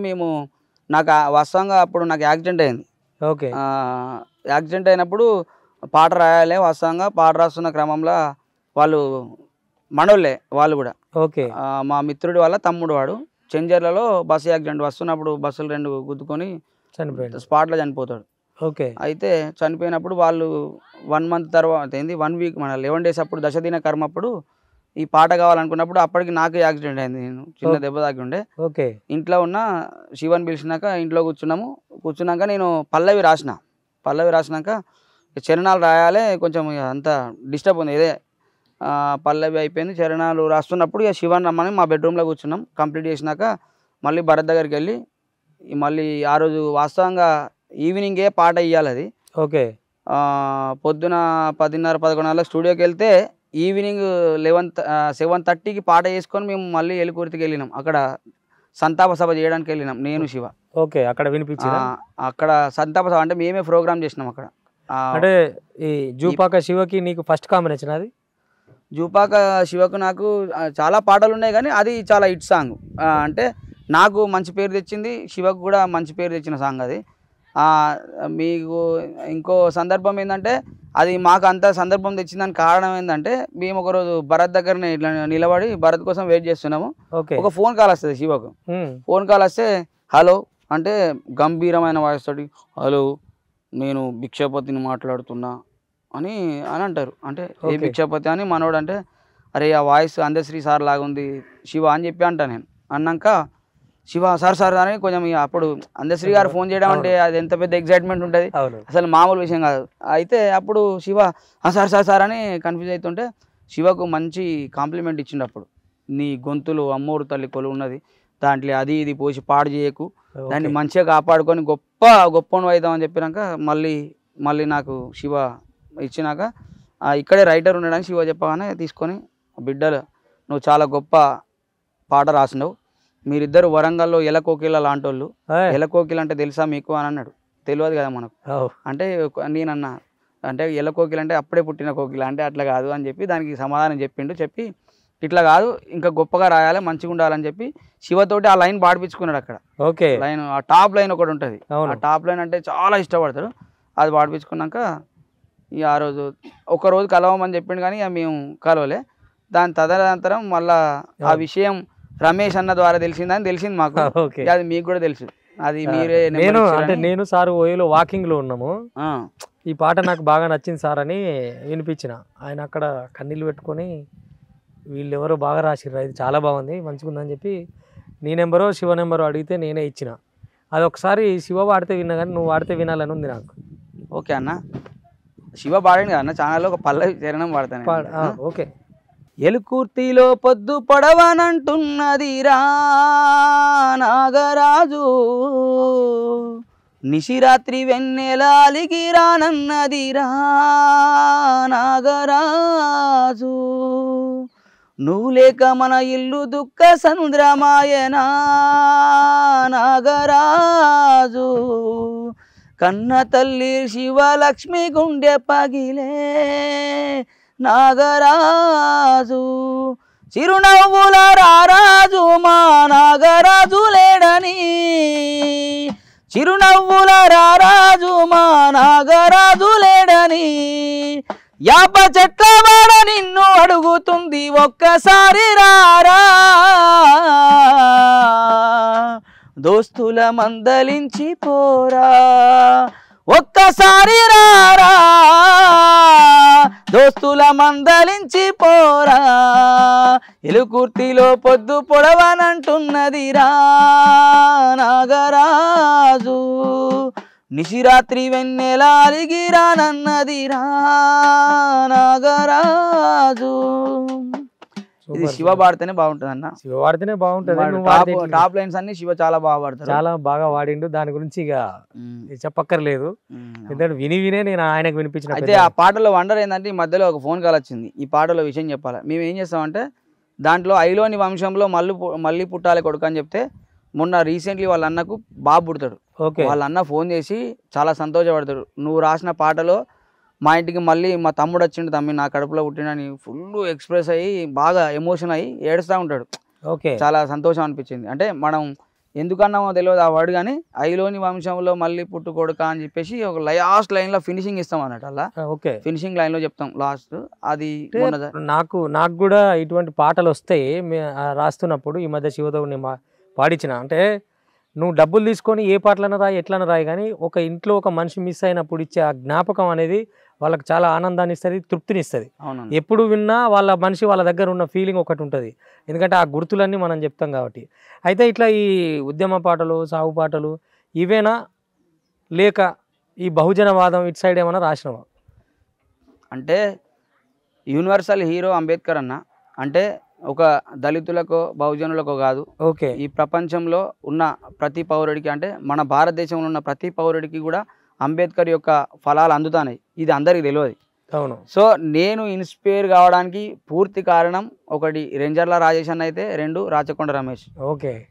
నాకు వాస్తవంగా అప్పుడు నాకు యాక్సిడెంట్ అయింది. ఓకే. యాక్సిడెంట్ అయినప్పుడు పాట రాయాలి, వాస్తవంగా పాట రాస్తున్న క్రమంలో వాళ్ళు మనోళ్ళే వాళ్ళు కూడా. ఓకే. మా మిత్రుడి వాళ్ళ తమ్ముడు వాడు చెంజర్లలో బస్సు యాక్సిడెంట్ వస్తున్నప్పుడు బస్సులు 2 గుద్దుకొని చనిపోయాడు, స్పాట్లో చనిపోతాడు. ఓకే. అయితే చనిపోయినప్పుడు వాళ్ళు 1 మంత్ తర్వాత ఏంది 1 వీక్ మన 11 డేస్ అప్పుడు దశదిన కర్మ అప్పుడు ఈ పాట కావాలనుకున్నప్పుడు అప్పటికి నాకు యాక్సిడెంట్ అయింది, నేను చిన్న దెబ్బ తాకి ఉండే. ఓకే. ఇంట్లో ఉన్న శివని పిలిచినాక ఇంట్లో కూర్చున్నాక నేను పల్లవి రాసినాక చరణాలు రాయాలి, కొంచెం అంత డిస్టర్బ్ ఉంది. ఇదే పల్లవి అయిపోయింది, చరణాలు రాస్తున్నప్పుడు ఇక శివన్ రమ్మని మా బెడ్రూమ్లో కూర్చున్నాం. కంప్లీట్ చేసినాక మళ్ళీ భరత్ దగ్గరికి వెళ్ళి మళ్ళీ ఆ రోజు వాస్తవంగా ఈవినింగే పాట ఇవ్వాలి అది. ఓకే. పొద్దున 10:30-11 స్టూడియోకి వెళ్తే ఈవినింగ్ 7:30కి పాట చేసుకొని మేము మళ్ళీ ఎలుకుర్తికి వెళ్ళినాం. అక్కడ సంతాప సభ చేయడానికి వెళ్ళినాం నేను శివ. ఓకే. అక్కడ వినిపించింది. అక్కడ సంతాప సభ అంటే మేమే ప్రోగ్రామ్ చేసినాం అక్కడ. అంటే ఈ జూపాక శివకి నీకు ఫస్ట్ కాంబినేషన్ అది? జూపాక శివకు నాకు చాలా పాటలు ఉన్నాయి కానీ అది చాలా హిట్ సాంగ్. అంటే నాకు మంచి పేరు తెచ్చింది, శివకు కూడా మంచి పేరు తెచ్చిన సాంగ్ అది. మీకు ఇంకో సందర్భం ఏంటంటే అది మాకు అంత సందర్భం తెచ్చిందని కారణం ఏంటంటే మేము ఒకరోజు భరత్ దగ్గరనే ఇట్లా నిలబడి భరత్ కోసం వెయిట్ చేస్తున్నాము. ఒక ఫోన్ కాల్ వస్తుంది శివకు. ఫోన్ కాల్ వస్తే హలో అంటే గంభీరమైన వాయిస్ తోటి, హలో నేను భిక్షపతిని మాట్లాడుతున్నా, అని అని అంటారు. అంటే ఏ భిక్షపతి అని మనోడు అంటే, అరే ఆ వాయిస్ అందశ్రీ సార్ లాగా ఉంది శివ అని చెప్పి అంటా నేను. అన్నాక శివ సార్ అని కొంచెం అప్పుడు అందశ్రీ గారు ఫోన్ చేయడం అంటే అది ఎంత పెద్ద ఎగ్జైట్మెంట్ ఉంటుంది, అసలు మామూలు విషయం కాదు. అయితే అప్పుడు శివ సార్ అని కన్ఫ్యూజ్ అవుతుంటే శివకు మంచి కాంప్లిమెంట్ ఇచ్చిండు. అప్పుడు నీ గొంతులు అమ్మోరు తల్లి కొలు ఉన్నది, దాంట్లో అది ఇది పోసి పాడు చేయకు, దాన్ని మంచిగా కాపాడుకొని గొప్పను అవుతామని చెప్పినాక మళ్ళీ నాకు శివ ఇచ్చినాక ఇక్కడే రైటర్ ఉండడానికి శివ చెప్పగానే తీసుకొని, బిడ్డలు నువ్వు చాలా గొప్ప పాట రాసినావు, మీరిద్దరు వరంగల్లో ఎలకోకిల లాంటి వాళ్ళు, ఎలకోకిల అంటే తెలుసా మీకు అని అన్నాడు. తెలియదు కదా మనకు. అంటే నేనన్నా అంటే ఎలకోకిల అంటే అప్పుడే పుట్టిన కోకిల అంటే అట్లా కాదు అని చెప్పి దానికి సమాధానం చెప్పిండు. చెప్పి ఇట్లా కాదు ఇంకా గొప్పగా రాయాలి మంచిగా ఉండాలని చెప్పి శివతోటి ఆ లైన్ పాడిపించుకున్నాడు. అక్కడ లైన్ ఆ టాప్ లైన్ ఒకటి ఉంటుంది, ఆ టాప్ లైన్ అంటే చాలా ఇష్టపడతాడు. అది పాడిపించుకున్నాక ఇక ఆ రోజు ఒకరోజు కలవమని చెప్పిండు కానీ ఇక మేము కలవలే. దాని తదనంతరం మళ్ళా ఆ విషయం రమేష్ అన్న ద్వారా తెలిసింది మాకు. అది మీకు కూడా తెలుసు. అది మీరే నేను సార్ ఓయోలో వాకింగ్ లో ఉన్నాము, ఈ పాట నాకు బాగా నచ్చింది సార్ అని వినిపించిన. ఆయన అక్కడ కన్నీళ్ళు పెట్టుకొని వీళ్ళు ఎవరో బాగా రాసిర్రు, ఇది చాలా బాగుంది మంచిగా ఉందని చెప్పి నీ నెంబరో శివ నెంబరో అడిగితే నేనే ఇచ్చిన. అది ఒకసారి శివ పాడితే విన్నా కానీ నువ్వు వాడితే వినాలని ఉంది నాకు. ఓకే అన్న, శివ పాడండి కదా అన్న, ఛానల్లో ఒక పల్లవి చరణం పాడతాను. ఓకే. ఎలుకుర్తిలో పొద్దు పొడవనంటున్నదిరా నాగరాజు, నిశిరాత్రి వెన్నెలాలికి రానన్నదిరా నాగరాజు, నువ్వు లేక మన ఇల్లు దుఃఖ సంద్రమాయనా నాగరాజు, కన్న తల్లి శివలక్ష్మి గుండె పగిలే నాగరాజు, చిరునవ్వుల రారాజు మా నాగరాజు లేడని, చిరునవ్వుల రారాజు మా నాగరాజు లేడని, యాప చెట్ల వాడ నిన్ను అడుగుతుంది ఒక్కసారి రారా, దోస్తుల మందలించి పోరా ఒక్కసారి రారా, దోస్తుల మందలించి పోరా, ఎలుకుర్తిలో పొద్దు పొడవనంటున్నదిరా నాగరాజు, నిశిరాత్రి వెన్నెలాలిగి రానన్నదిరా నాగరాజు. ఇది శివ పాడితేనే బాగుంటుంది అన్న, శివ పాడితేనే బాగుంటుంది. టాప్ లైన్స్ అన్ని శివ చాలా బాగా పాడతాడు, చాలా బాగా వాడిండు. దాని గురించి ఇక చెప్పక్కర్లేదు, ఎందుకంటే వినే నేను ఆయనకు వినిపించిన. అయితే ఆ పాటలో వండర్ ఏంటంటే ఈ మధ్యలో ఒక ఫోన్ కాల్ వచ్చింది, ఈ పాటలో విషయం చెప్పాలి. మేము ఏం చేస్తామంటే దాంట్లో ఐలోని వంశంలో మళ్ళీ పుట్టాలి కొడుకు అని చెప్తే మొన్న రీసెంట్లీ వాళ్ళ అన్నకు బాబు పుడతాడు. వాళ్ళ అన్న ఫోన్ చేసి చాలా సంతోషపడతాడు, నువ్వు రాసిన పాటలో మా ఇంటికి మళ్ళీ మా తమ్ముడు వచ్చిండు, తమ్మి నా కడుపులో పుట్టినని ఫుల్ ఎక్స్ప్రెస్ అయ్యి బాగా ఎమోషన్ అయ్యి ఏడుస్తూ ఉంటాడు. చాలా సంతోషం అనిపించింది. అంటే మనం ఎందుకన్నామో తెలియదు ఆ వర్డ్, కానీ ఐలోని వంశంలో మళ్ళీ పుట్టు కొడుక అని చెప్పేసి ఒక లాస్ట్ లైన్లో ఫినిషింగ్ ఇస్తాం అన్నట్టు. అలా ఫినిషింగ్ లైన్లో చెప్తాం లాస్ట్. అది నాకు కూడా ఇటువంటి పాటలు వస్తాయి రాస్తున్నప్పుడు. ఈ మధ్య శివతో పాడించిన అంటే నువ్వు డబ్బులు తీసుకొని ఏ పాటలన్నా రాయి ఎట్లన్నా రాయి, కానీ ఒక ఇంట్లో ఒక మనిషి మిస్ అయినప్పుడు ఇచ్చే ఆ జ్ఞాపకం అనేది వాళ్ళకి చాలా ఆనందాన్ని ఇస్తుంది, తృప్తిని ఇస్తుంది. ఎప్పుడు విన్నా వాళ్ళ మనిషి వాళ్ళ దగ్గర ఉన్న ఫీలింగ్ ఒకటి ఉంటుంది, ఎందుకంటే ఆ గుర్తులన్నీ మనం చెప్తాం కాబట్టి. అయితే ఇట్లా ఈ ఉద్యమ పాటలు సాగు పాటలు ఇవేనా, లేక ఈ బహుజనవాదం ఇటు సైడ్ ఏమైనా రాసినవా? అంటే యూనివర్సల్ హీరో అంబేద్కర్ అన్న, అంటే ఒక దళితులకో బహుజనులకో కాదు, ఈ ప్రపంచంలో ఉన్న ప్రతి పౌరుడికి, అంటే మన భారతదేశంలో ఉన్న ప్రతి పౌరుడికి కూడా అంబేద్కర్ యొక్క ఫలాలు అందుతాయి. ఇది అందరికి తెలియదు. అవును. సో నేను ఇన్స్పైర్ కావడానికి పూర్తి కారణం ఒకటి రెంజర్ల రాజేష్ అన్న అయితే, రెండు రాచకొండ రమేష్.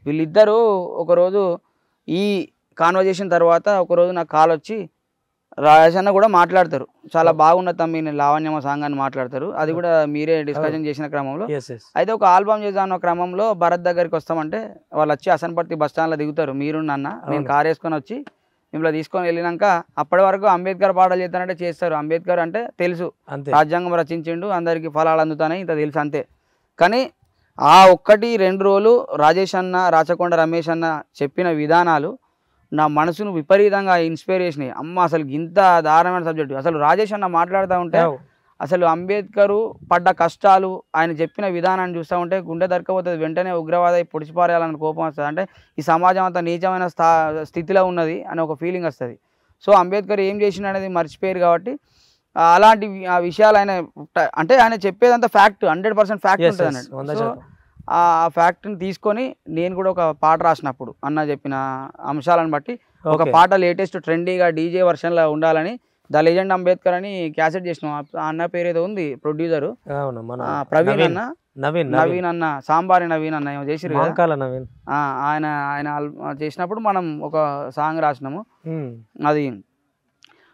వీళ్ళిద్దరూ ఒకరోజు ఈ కాన్వర్జేషన్ తర్వాత ఒకరోజు నాకు కాల్ వచ్చి, రాజేష్ అన్న కూడా మాట్లాడతారు, చాలా బాగున్న తమ్మి నేను లావణ్యమ సాంగ్ అని మాట్లాడతారు, అది కూడా మీరే డిస్కషన్ చేసిన క్రమంలో. అయితే ఒక ఆల్బమ్ చేసాను క్రమంలో భరత్ దగ్గరికి వస్తామంటే వాళ్ళు వచ్చి అసన్పర్తి బస్ స్టాండ్లో దిగుతారు, మీరు అన్న నేను కార్ వేసుకొని వచ్చి మిమ్మల్ని తీసుకొని వెళ్ళినాక అప్పటి వరకు అంబేద్కర్ పాటలు చేస్తానంటే చేస్తారు. అంబేద్కర్ అంటే తెలుసు, రాజ్యాంగం రచించిండు, అందరికీ ఫలాలు అందుతాయి, ఇంత తెలుసు అంతే. కానీ ఆ 1-2 రోజులు రాజేష్ అన్న రాచకొండ రమేష్ అన్న చెప్పిన విధానాలు నా మనసును విపరీతంగా ఇన్స్పైర్ చేసినాయి. అమ్మ అసలు ఇంత దారుణమైన సబ్జెక్టు. అసలు రాజేష్ అన్న మాట్లాడుతూ ఉంటే అసలు అంబేద్కరు పడ్డ కష్టాలు, ఆయన చెప్పిన విధానాన్ని చూస్తూ ఉంటే గుండె దొరకపోతుంది. వెంటనే ఉగ్రవాద పొడిచిపారేయాలని కోపం వస్తుంది. అంటే ఈ సమాజం అంతా నీచమైన స్థితిలో ఉన్నది అని ఒక ఫీలింగ్ వస్తుంది. సో అంబేద్కర్ ఏం చేసిన అనేది మర్చిపోయారు కాబట్టి అలాంటి ఆ విషయాలు ఆయన అంటే ఆయన చెప్పేదంతా ఫ్యాక్ట్, 100% ఫ్యాక్ట్ ఉంటుంది అన్నట్టు. సో ఆ ఫ్యాక్ట్ని తీసుకొని నేను కూడా ఒక పాట రాసినప్పుడు అన్న చెప్పిన అంశాలను బట్టి ఒక పాట లేటెస్ట్ ట్రెండీగా డీజే వర్షన్లో ఉండాలని ద లెజెండ్ అంబేద్కర్ అని క్యాసెట్ చేసినాం. అన్న పేరు ఏదో ఉంది ప్రొడ్యూసరు, ప్రవీణ్ అన్న, నవీన్ అన్న, సాంబారి నవీన్ అన్న ఏమో చేసిరు కదా. ఆయన చేసినప్పుడు మనం ఒక సాంగ్ రాసినాము. అది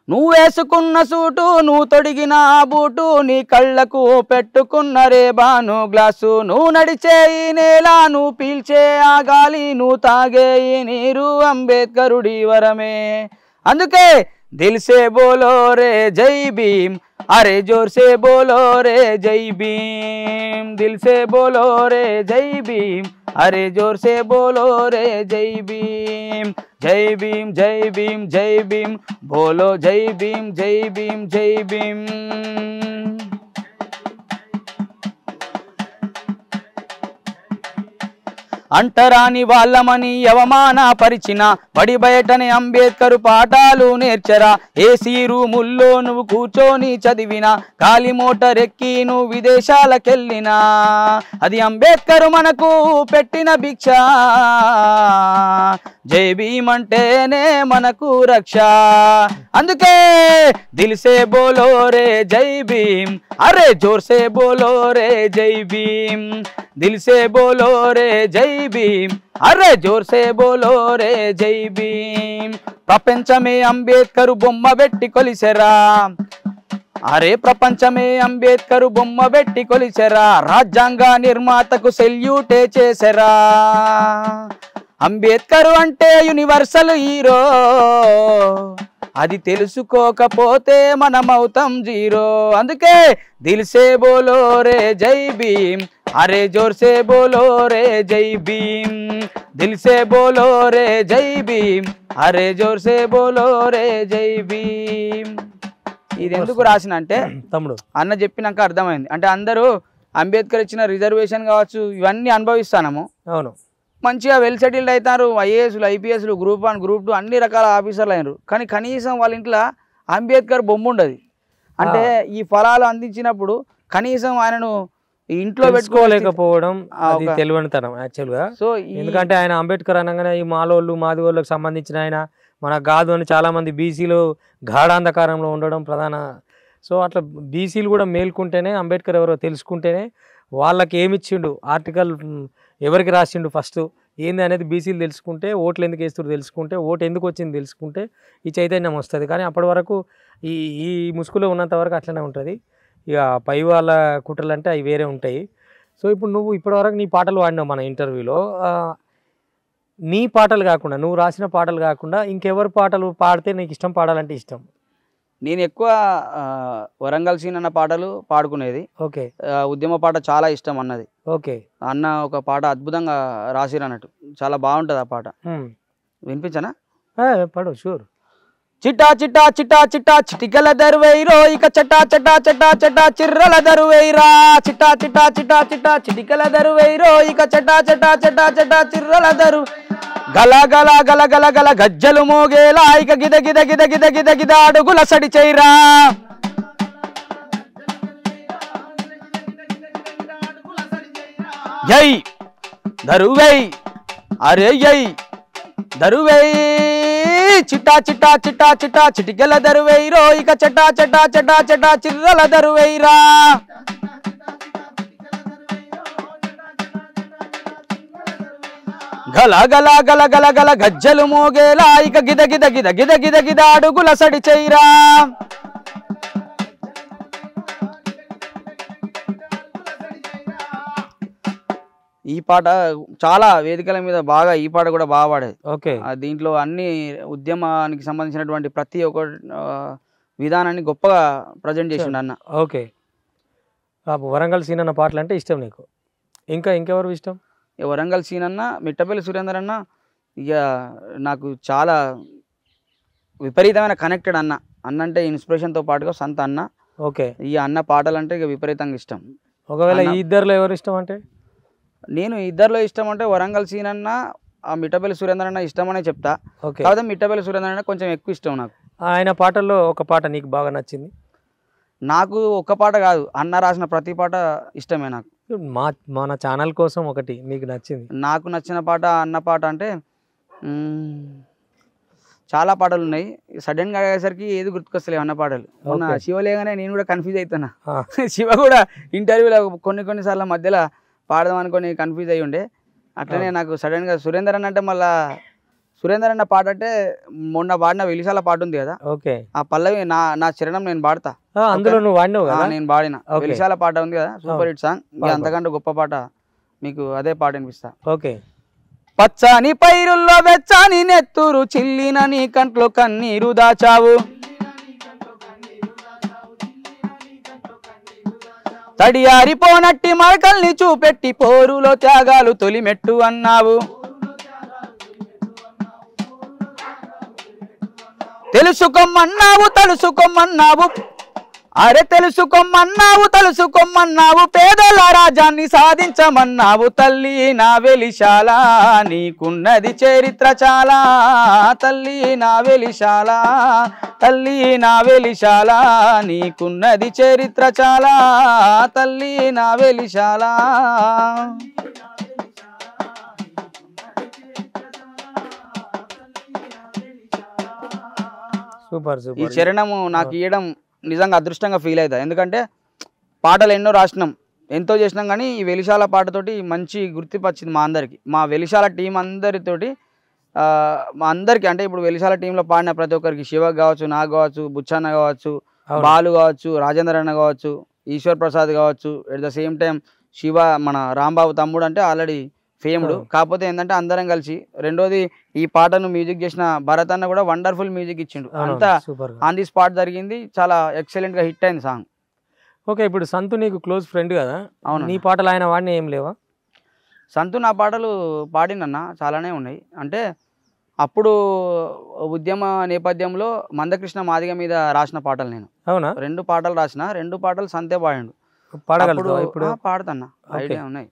నువ్వు వేసుకున్న సూటు, నువ్వు తొడిగిన బూటు, నీ కళ్ళకు పెట్టుకున్న రేబాను గ్లాసు, నువ్వు నడిచే ఈ నేల, నువ్వు పీల్చే ఆ గాలి, నువ్వు తాగే ఈ నీరు అంబేద్కరుడి వరమే. అందుకే दिल से बोलो रे जय भीम, अरे जोर से बोलो रे जय भीम, दिल से बोलो रे जय भीम, अरे जोर से बोलो रे जय भीम, जय भीम जय भीम जय भीम, बोलो जय भीम जय भीम जय भीम. అంటరాని వాళ్ళమని అవమాన పరిచిన బడి బయటనే అంబేద్కర్ పాఠాలు నేర్చరా. ఏసీ రూముల్లో నువ్వు కూర్చొని చదివినా, గాలి మోటార్ ఎక్కి నువ్వు విదేశాలకెళ్ళినా, అది అంబేద్కర్ మనకు పెట్టిన భిక్ష. జై భీమ్ అంటేనే మనకు రక్ష. అందుకే దిల్ సే బోలో రే జై భీమ్, అరే జోర్ సే బోలో రే జై భీమ్, దిల్ సే బోలో రే జై భీమ్, అరే జోర్ సే బోలో రే జై భీమ్. ప్రపంచమే అంబేద్కర్ బొమ్మ పెట్టి కొలిసెరా, అరే ప్రపంచమే అంబేద్కర్ బొమ్మ పెట్టి కొలిసెరా, రాజ్యాంగ నిర్మాతకు సెల్యూటే చేసెరా. అంబేద్కర్ అంటే యూనివర్సల్ హీరో, అది తెలుసుకోకపోతే మనమవుతాం జీరో. అందుకే దిల్ సే బోలో రే జై భీమ్, अरे जोर से बोलो रे जय भीम, दिल से बोलो रे जय भीम, अरे जोर से बोलो रे जय भीम. ఇది ఎందుకు రాసిన అంటే తమ్ముడు అన్న చెప్పినాక అర్థమైంది. అంటే అందరూ అంబేద్కర్ ఇచ్చిన రిజర్వేషన్ కావచ్చు ఇవన్నీ అనుభవిస్తాము. అవును, మంచిగా వెల్ సెటిల్డ్ అవుతారు. ఐఏఎస్లు, ఐపీఎస్లు, గ్రూప్ 1, గ్రూప్ 2 అన్ని రకాల ఆఫీసర్లు అయినారు. కానీ కనీసం వాళ్ళ ఇంట్లో అంబేద్కర్ బొమ్మ ఉండదు. అంటే ఈ ఫలాలు అందించినప్పుడు కనీసం ఆయనను ఇంట్లో పెట్టుకోలేకపోవడం అది తెలివనితనం యాక్చువల్గా. సో ఎందుకంటే ఆయన అంబేద్కర్ అనగానే ఈ మాలోళ్ళు మాదిగోళ్ళకి సంబంధించిన ఆయన మన కాదు అని చాలామంది బీసీలు గాఢాంధకారంలో ఉండడం ప్రధాన. సో అట్లా బీసీలు కూడా మేల్కుంటేనే అంబేద్కర్ ఎవరో తెలుసుకుంటేనే వాళ్ళకి ఏమిచ్చిండు, ఆర్టికల్ ఎవరికి రాసిండు, ఫస్ట్ ఏంది అనేది బీసీలు తెలుసుకుంటే, ఓట్లు ఎందుకు వేస్తారు తెలుసుకుంటే, ఓటు ఎందుకు వచ్చింది తెలుసుకుంటే ఈ చైతన్యం వస్తుంది. కానీ అప్పటి వరకు ఈ ఈ ముసుగులో ఉన్నంత వరకు అట్లనే ఉంటుంది. ఇక పై వాళ్ళ కుట్రలు అంటే అవి వేరే ఉంటాయి. సో ఇప్పుడు నువ్వు ఇప్పటివరకు నీ పాటలు పాడినావు మన ఇంటర్వ్యూలో. నీ పాటలు కాకుండా, నువ్వు రాసిన పాటలు కాకుండా ఇంకెవరి పాటలు పాడితే నీకు ఇష్టం, పాడాలంటే ఇష్టం? నేను ఎక్కువ వరంగల్ సీన్ అన్న పాటలు పాడుకునేది. ఓకే. ఉద్యమ పాట చాలా ఇష్టం అన్నది. ఓకే. అన్న ఒక పాట అద్భుతంగా రాసిరు అన్నట్టు, చాలా బాగుంటుంది ఆ పాట. వినిపించనా? పాడు, షూర్. చిట్టా చిట్టా చిట్టా చిట్టా చిటికల దరువైరో, ఇక చటా చటా చటా చటా చిర్రల దరువైరా. చిట్టా చిట్టా చిట్టా చిట్టా చిటికల దరువైరో, ఇక చటా చటా చటా చటా చిర్రల దరు. గల గల గల గల గల గజ్జలు మోగేలా, ఇక గిద గిద గిద గిద గిద గిద అడుగుల సడి చైరా. జై దరువై, అరే జై దరువై, చిట్టా చిట్టా చిట్టా చిట్టా చిటికెల దరువైరో, ఇక చటా చటా చటా చటా చిర్రల దరువైరా. గల గల గల గల గల గజ్జలు మోగేలా, ఇక గిద గిద గిద గిద గిద గిద అడుగుల సడి చైరా. ఈ పాట చాలా వేదికల మీద బాగా, ఈ పాట కూడా బాగా పాడేది. ఓకే. దీంట్లో అన్ని ఉద్యమానికి సంబంధించినటువంటి ప్రతి ఒక్క విధానాన్ని గొప్పగా ప్రజెంట్ చేసిండు అన్న. ఓకే. వరంగల్ సీన్ అన్న పాటలు అంటే ఇష్టం నీకు? ఇంకా ఇంకెవరు ఇష్టం? వరంగల్ సీన్ అన్న, మిట్టపల్లి సురేందర్ అన్న, ఇక నాకు చాలా విపరీతమైన కనెక్టెడ్ అన్న అంటే ఇన్స్పిరేషన్తో పాటుగా సొంత అన్న. ఓకే. ఈ అన్న పాటలు అంటే ఇక విపరీతంగా ఇష్టం. ఒకవేళ ఈ ఇద్దరిలో ఎవరు ఇష్టం అంటే? నేను ఇద్దరిలో ఇష్టం అంటే వరంగల్ సీన్ అన్న, ఆ మిట్టపల్లి సురేందర్ అన్న ఇష్టం అనే చెప్తా. కాకపోతే మిట్టపల్లి సురేందర్ అన్న కొంచెం ఎక్కువ ఇష్టం నాకు. ఆయన పాటల్లో ఒక పాట నీకు బాగా నచ్చింది? నాకు ఒక్క పాట కాదు, అన్న రాసిన ప్రతి పాట ఇష్టమే నాకు. మన ఛానల్ కోసం ఒకటి మీకు నచ్చింది? నాకు నచ్చిన పాట అన్న పాట అంటే చాలా పాటలు ఉన్నాయి. సడన్గా అయ్యేసరికి ఏది గుర్తుకొస్తలేవు అన్న పాటలు. మొన్న శివ లేగానే నేను కూడా కన్ఫ్యూజ్ అవుతున్నా. శివ కూడా ఇంటర్వ్యూలో కొన్నిసార్లు మధ్యలో పాడదాం అనుకొని కన్ఫ్యూజ్ అయ్యి ఉండే. అట్లనే నాకు సడన్గా సురేందర్ అన్న అంటే మళ్ళా సురేందర్ అన్న పాట అంటే మొన్న పాడిన వెలిశాల పాట ఉంది కదా, ఆ పల్లవి నా చరణం నేను పాడతా. అందులో నువ్వు వాడినావు కదా? నేను పాడిన వెలిశాల పాట ఉంది కదా, సూపర్ హిట్ సాంగ్. అంతకంటే గొప్ప పాట మీకు అదే పాట వినిపిస్తా. ఓకే. పచ్చని పైరుల్లో వెచ్చని నెత్తురు చిల్లిన నీ కంట్లో కన్నీరు దాచావు, తడియారిపోనట్టి మరకల్ని చూపెట్టి పోరులో త్యాగాలు తొలిమెట్టు అన్నావు. తెలుసుకోమన్నావు తలుసుకోమన్నావు, అరే తెలుసుకోమన్నావు పేదల రాజ్యాన్ని సాధించమన్నావు. తల్లి నా వెలిశాల నీకున్నది చరిత్ర చాలా, తల్లి నా వెలిశాల, తల్లి నా వెలిశాల నీకున్నది చరిత్ర చాలా, తల్లి నా వెలిశాల. సూపర్ ఈ చరణము నాకు ఇవ్వడం నిజంగా అదృష్టంగా ఫీల్ అవుతా. ఎందుకంటే పాటలు ఎన్నో రాసినాం, ఎంతో చేసినాం, కానీ ఈ వెలిశాల పాటతోటి మంచి గుర్తింపు వచ్చింది మా అందరికి, మా వెలిశాల టీం అందరితోటి. మా అందరికి అంటే ఇప్పుడు వెలిశాల టీంలో పాడిన ప్రతి ఒక్కరికి, శివ కావచ్చు, నాకు కావచ్చు, బుచ్చన్న కావచ్చు, బాలు కావచ్చు, రాజేంద్ర అన్న కావచ్చు, ఈశ్వర్ ప్రసాద్ కావచ్చు, at the same time Shiva మన రాంబాబు తమ్ముడు అంటే ఆల్రెడీ ఫేమ్డ్. కాకపోతే ఏంటంటే అందరం కలిసి, రెండోది ఈ పాటను మ్యూజిక్ చేసిన భరత్ అన్న కూడా వండర్ఫుల్ మ్యూజిక్ ఇచ్చిండు. అంతా ఆన్ ది స్పాట్ జరిగింది, చాలా ఎక్సలెంట్ గా హిట్ అయింది సాంగ్. ఓకే. ఇప్పుడు సంతు నీకు క్లోజ్ ఫ్రెండ్ కదా? అవును. నీ పాటలు ఆయన వాడిని ఏం లేవా? సంతు నా పాటలు పాడినన్న చాలానే ఉన్నాయి. అంటే అప్పుడు ఉద్యమ నేపథ్యంలో మందకృష్ణ మాదిగ మీద రాసిన పాటలు నేను. అవునా? 2 పాటలు రాసిన, 2 పాటలు సంతే పాడిండు. ఇప్పుడు పాడుతున్నా, ఐడియా ఉన్నాయి.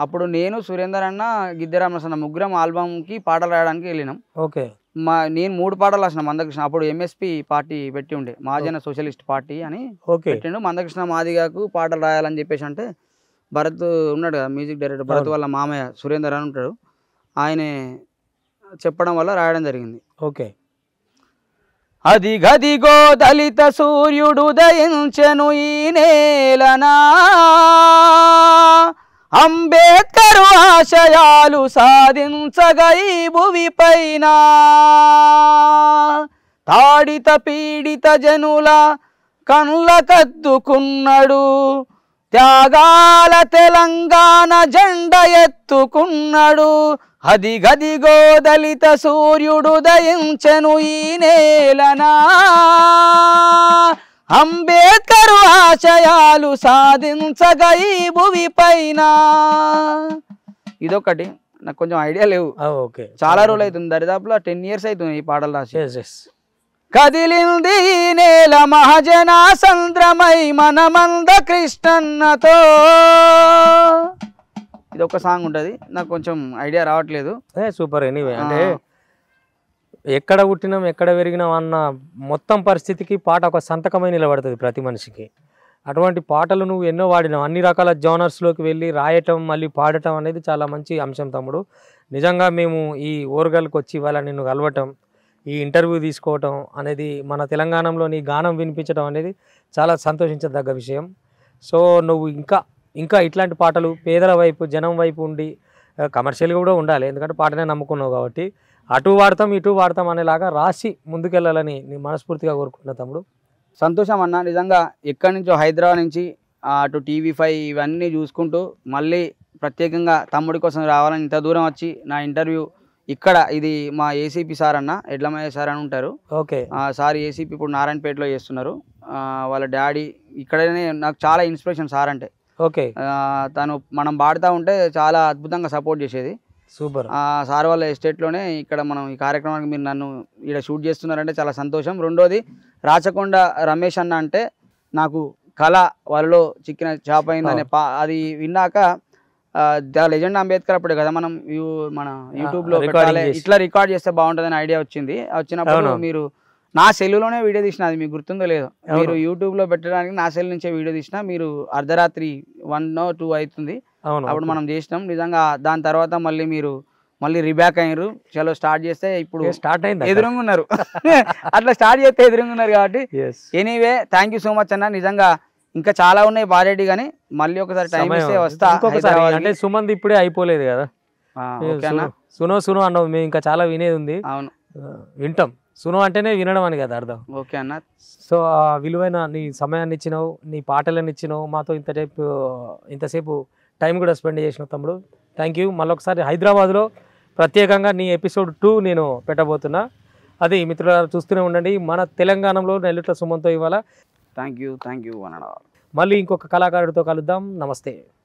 అప్పుడు నేను సురేందర్ అన్న గిద్దెరామసన్న ముగ్గురం ఆల్బమ్కి పాటలు రాయడానికి వెళ్ళినాం. ఓకే. నేను 3 పాటలు రాసిన మందకృష్ణ. అప్పుడు ఎంఎస్పి పార్టీ పెట్టి ఉండే, మహాజన సోషలిస్ట్ పార్టీ అని పెట్టిండు. మందకృష్ణ మాదిగకు పాటలు రాయాలని చెప్పేసి అంటే భరత్ ఉన్నాడు కదా మ్యూజిక్ డైరెక్టర్, భరత్ వాళ్ళ మామయ్య సురేందర్ అని ఉంటాడు, ఆయనే చెప్పడం వల్ల రాయడం జరిగింది. ఓకే. అది గదిగో దళిత సూర్యుడు దయించెను ఈ నేలనా, అంబేద్కర్ ఆశయాలు సాధించగా ఈ భువి పైన, తాడిత పీడిత జనుల కళ్ళ కద్దుకున్నాడు, త్యాగాల తెలంగాణ జెండ ఎత్తుకున్నాడు. అది గదిగో దళిత సూర్యుడు దయించెను ఈ నేలనా, అంబేద్కర్ ఆశయాలు సాధించగా ఈ భువి పైన. ఇదొకటి నాకు కొంచెం ఐడియా లేవు. ఓకే. చాలా రోజులు అవుతుంది, దరిదాపులో 10 years అవుతుంది ఈ పాటలు రాసి. కదిలింది ఈ నేల మహాజన సంద్రమై మనమంద కృష్ణన్నతో. ఇది ఒక సాంగ్ ఉంటుంది, నాకు కొంచెం ఐడియా రావట్లేదు. సూపర్. ఎనీవే, అంటే ఎక్కడ పుట్టినాం ఎక్కడ పెరిగినాం అన్న మొత్తం పరిస్థితికి పాట ఒక సంతకమై నిలబడుతుంది ప్రతి మనిషికి. అటువంటి పాటలు నువ్వు ఎన్నో వాడినావు, అన్ని రకాల జోనర్స్లోకి వెళ్ళి రాయటం మళ్ళీ పాడటం అనేది చాలా మంచి అంశం తమ్ముడు. నిజంగా మేము ఈ ఓర్గల్కి వచ్చి ఇవాళ నిన్ను కలవటం, ఈ ఇంటర్వ్యూ తీసుకోవటం అనేది, మన తెలంగాణలో నీ గానం వినిపించడం అనేది చాలా సంతోషించదగ్గ విషయం. సో నువ్వు ఇంకా ఇట్లాంటి పాటలు పేదల వైపు జనం వైపు ఉండి కమర్షియల్గా కూడా ఉండాలి, ఎందుకంటే పాటనే నమ్ముకున్నావు కాబట్టి అటు వాడతాం ఇటు వాడతాం అనేలాగా రాసి ముందుకెళ్ళాలని నీ మనస్ఫూర్తిగా కోరుకుంటున్నా తమ్ముడు. సంతోషం అన్న, నిజంగా ఎక్కడి నుంచో హైదరాబాద్ నుంచి అటు TV5 ఇవన్నీ చూసుకుంటూ మళ్ళీ ప్రత్యేకంగా తమ్ముడి కోసం రావాలని ఇంత దూరం వచ్చి నా ఇంటర్వ్యూ ఇక్కడ, ఇది మా ఏసీపీ సార్ అన్న, ఎడ్లమయ్య సార్ అని ఉంటారు. ఓకే. సార్ ఏసీపీ ఇప్పుడు నారాయణపేటలో చేస్తున్నారు. వాళ్ళ డాడీ ఇక్కడనే నాకు చాలా ఇన్స్పిరేషన్ సార్ అంటే. ఓకే. తను మనం పాడుతూ ఉంటే చాలా అద్భుతంగా సపోర్ట్ చేసేది. సూపర్. సార్ వాళ్ళ ఎస్టేట్లోనే ఇక్కడ మనం ఈ కార్యక్రమానికి మీరు నన్ను ఇక్కడ షూట్ చేస్తున్నారంటే చాలా సంతోషం. రెండోది రాచకొండ రమేష్ అన్న అంటే నాకు కళ వాళ్ళలో చిక్కిన చేప అయిందనే అది విన్నాక ద లెజెండ్ అంబేద్కర్ అప్పుడే కదా మనం మన యూట్యూబ్లో పెట్టాలి, ఇట్లా రికార్డ్ చేస్తే బాగుంటుందని ఐడియా వచ్చింది. వచ్చినప్పుడు మీరు నా సెల్లులోనే వీడియో తీసిన, అది మీకు గుర్తుందో లేదో, మీరు యూట్యూబ్లో పెట్టడానికి నా సెల్ నుంచే వీడియో తీసిన. మీరు అర్ధరాత్రి 1 or 2 అవుతుంది అప్పుడు మనం చేసినాం. నిజంగా దాని తర్వాత మళ్ళీ రిబ్యాక్ అయ్యారు. చలో స్టార్ట్ చేస్తే ఇప్పుడు స్టార్ట్ అయింది, ఎదురుగా ఉన్నారు. అట్లా స్టార్ట్ చేస్తే ఎదురుగా ఉన్నారు కాబట్టి anyway thank you so much అన్న. నిజంగా ఇంకా చాలా ఉన్నాయి బారెడ్డి, కానీ మళ్ళీ ఒకసారి టైం ఇస్తే వస్తా. అంటే సుమంత్ ఇప్పుడే అయిపోలేదు కదా. సునో సునో అన్నావు, మేము ఇంకా చాలా వినేది ఉంది. అవును, వింటాం. సునో అంటేనే వినడం అని కదా అర్థం. ఓకే అన్న. సో ఆ విలువైన నీ సమయాన్ని ఇచ్చినావు, నీ పాటలను ఇచ్చినావు, మాతో ఇంతసేపు టైం కూడా స్పెండ్ చేసినావు తమ్ముడు. Thank you. మళ్ళొకసారి హైదరాబాద్లో ప్రత్యేకంగా నీ ఎపిసోడ్ 2 నేను పెట్టబోతున్నా. అది మిత్రులారా చూస్తూనే ఉండండి. మన తెలంగాణలో నెల్లుట్ల సుమంతో ఇవాళ. థ్యాంక్ యూ అన్న. మళ్ళీ ఇంకొక కళాకారుడితో కలుద్దాం. నమస్తే.